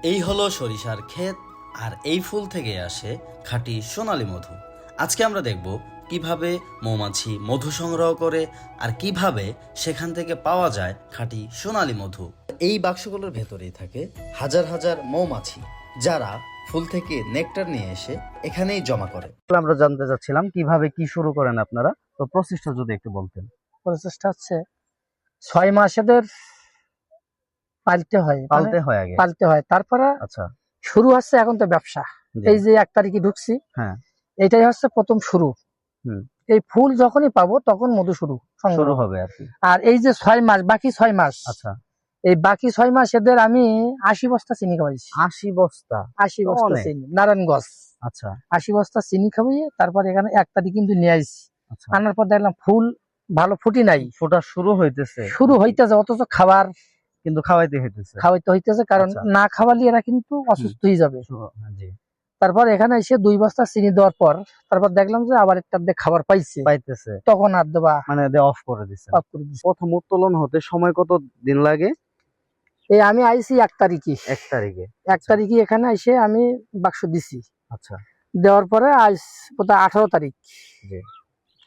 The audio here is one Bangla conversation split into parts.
এই হলো সরিষার ক্ষেত, আর এই ফুল থেকে আসে খাঁটি সোনালী মধু। আজকে আমরা দেখব কিভাবে মৌমাছি মধু সংগ্রহ করে আর কিভাবে সেখান থেকে পাওয়া যায় খাঁটি সোনালী মধু। এই বাক্সগুলোর ভেতরেই থাকে হাজার হাজার মৌমাছি, যারা ফুল থেকে নেকটার নিয়ে এসে এখানেই জমা করে। আমরা জানতে চাচ্ছিলাম কিভাবে কি শুরু করেন আপনারা, তো প্রসেসটা যদি একটু বলতেন। প্রসেসটা হচ্ছে 6 মাস এদের পালতে হয়, আগে পালতে হয়। তারপরে আচ্ছা, শুরু হচ্ছে এখন তো ব্যবসা। জি। এই যে 1 তারিখে ঢুকছি, হ্যাঁ, এটাই হচ্ছে প্রথম শুরু। হুম। এই ফুল যখনই পাবো তখন মধু শুরু হবে আর কি। আর এই যে 6 মাস, বাকি 6 মাস, আচ্ছা, এই বাকি 6 মাস এদের আমি 80 বস্তা চিনি খাওয়াইছি। 80 বস্তা? 80 বস্তা অনেক। চিনি, নারায়ণগঞ্জ। আচ্ছা 80 বস্তা চিনি খাওয়াইয়ে তারপর এখানে 1 তারিখ কিন্তু নিয়ে আইছি। আচ্ছা, আনার পর দেখলাম ফুল ভালো ফুটি নাই, ফোটা শুরু হইতেছে, অথচ খাবার কিন্তু খাওয়াইতে হইতেছে, কারণ আচ্ছা। না খাওয়ালে এরা কিন্তু অসুস্থ হয়ে যাবে। জি, তারপর এখানে এসে 2 বস্তা চিনি দেওয়ার পর তারপর দেখলাম যে আবার একটা খাবার পাইতেছে, তখন আর দেবা মানে অফ করে দিছে। অফ করে দিছে। প্রথম উত্তোলন হতে সময় কত দিন লাগে? এই আমি আইছি 1 তারিখে। 1 তারিখে? 1 তারিখে এখানে এসে আমি বাক্স দিছি। আচ্ছা, দেওয়ার পরে আজ বোধহয় 18 তারিখ। জি।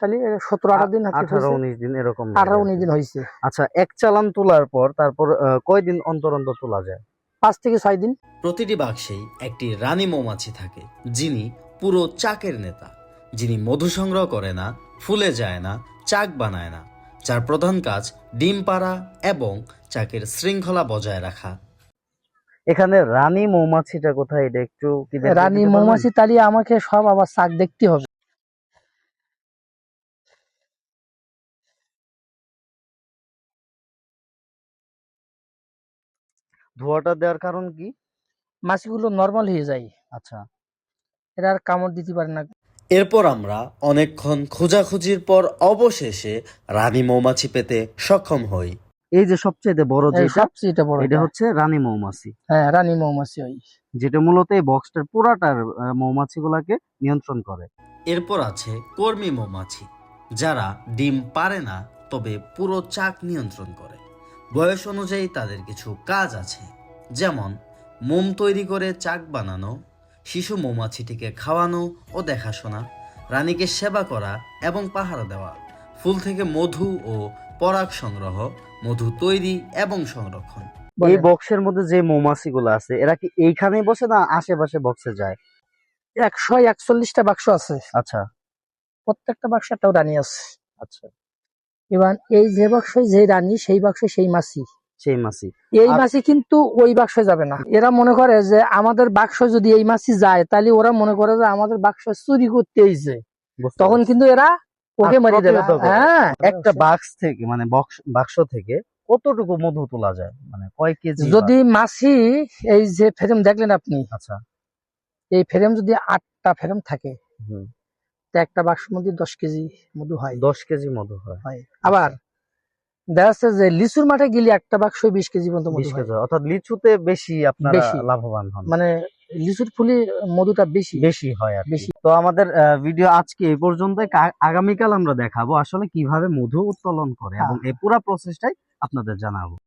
তাহলে 17-18 দিন, 18-19 দিন এরকম। 18-19 দিন হয়েছে। আচ্ছা, এক চালান তোলার পর তারপর কয়দিন অন্তর অন্তর তোলা যায়? 5 থেকে 6 দিন। প্রতিটি বাক্সেই একটি রানী মৌমাছি থাকে, যিনি পুরো চাকের নেতা, যিনি মধু সংগ্রহ করে না, ফুলে যায় না, চাক বানায় না, যার প্রধান কাজ ডিম পাড়া এবং চাকের শৃঙ্খলা বজায় রাখা। এখানে রানী মৌমাছিটা কোথায়, এটা একটু কি দেখাতে রানী দিতে পারবেন? মৌমাছি তাহলে আমাকে সব আবার চাক দেখতে হবে। ধোঁয়াটা দেওয়ার কারণ কি? মাছিগুলো নরমাল হয়ে যায়, আচ্ছা, এরা আর কামড় দিতে পারে না। এরপর আমরা অনেকক্ষণ খোঁজাখুঁজির পর অবশেষে রানী মৌমাছি পেতে সক্ষম হই। এই যে সবচেয়ে বড় এই যেটা, সবচেয়ে বড় এটা হচ্ছে রানী মৌমাছি। হ্যাঁ, রানী মৌমাছি ওই, যেটা মূলত এই বক্সটার পুরাটার মৌমাছিগুলাকে নিয়ন্ত্রণ করে। এরপর আছে কর্মী মৌমাছি, যারা ডিম পারে না, তবে পুরো চাক নিয়ন্ত্রণ করে। বয়স অনুযায়ী তাদের কিছু কাজ আছে, যেমন মোম তৈরি করে চাক বানানো, শিশু মৌমাছিটিকে খাওয়ানো ও দেখাশোনা, রানীকে সেবা করা এবং পাহারা দেওয়া, ফুল থেকে মধু ও পরাগ সংগ্রহ, মধু তৈরি এবং সংরক্ষণ। এই বক্সের মধ্যে যে মৌমাছিগুলো আছে, এরা কি এইখানেই বসে না আশেপাশে বক্সে যায়? 141টা বাক্স আছে। আচ্ছা, প্রত্যেকটা বাক্সে একটাও রানী আছে। আচ্ছা, এবার এই যে বাক্সে যে রানী, সেই বাক্সে সেই মাছি। সেই মাছি। এই মাছি কিন্তু ওই বাক্সে যাবে না। এরা মনে করে যে আমাদের বাক্স যদি এই মাছি যায়, তাহলে ওরা মনে করে যে আমাদের বাক্স চুরি করতে এসেছে, তখন কিন্তু এরা ওকে মারি দেবে। হ্যাঁ, একটা বাক্স থেকে মানে বাক্স থেকে কতটুকু মধু তোলা যায়, মানে কয় কেজি? যদি মাছি, এই যে ফ্রেম দেখলেন আপনি, আচ্ছা, এই ফ্রেম যদি 8টা ফ্রেম থাকে, হুম, তো একটা বাক্সের মধ্যে 10 কেজি মধু হয়। 10 কেজি মধু হয়। আবার দেখা যাচ্ছে যে লিচুর মাঠে গেলে একটা বাক্স 20 কেজি পর্যন্ত মধু 20 হয়। কেজি, অর্থাৎ লিচুতে বেশি আপনারা বেশি লাভবান হন, মানে লিচুর ফুলে মধুটা বেশি হয় আর বেশি। তো আমাদের ভিডিও আজকে এই পর্যন্ত। আগামীকাল আমরা দেখাবো আসলে কিভাবে মধু উত্তোলন করে এবং এই পুরো প্রসেসটাই আপনাদের জানাবো।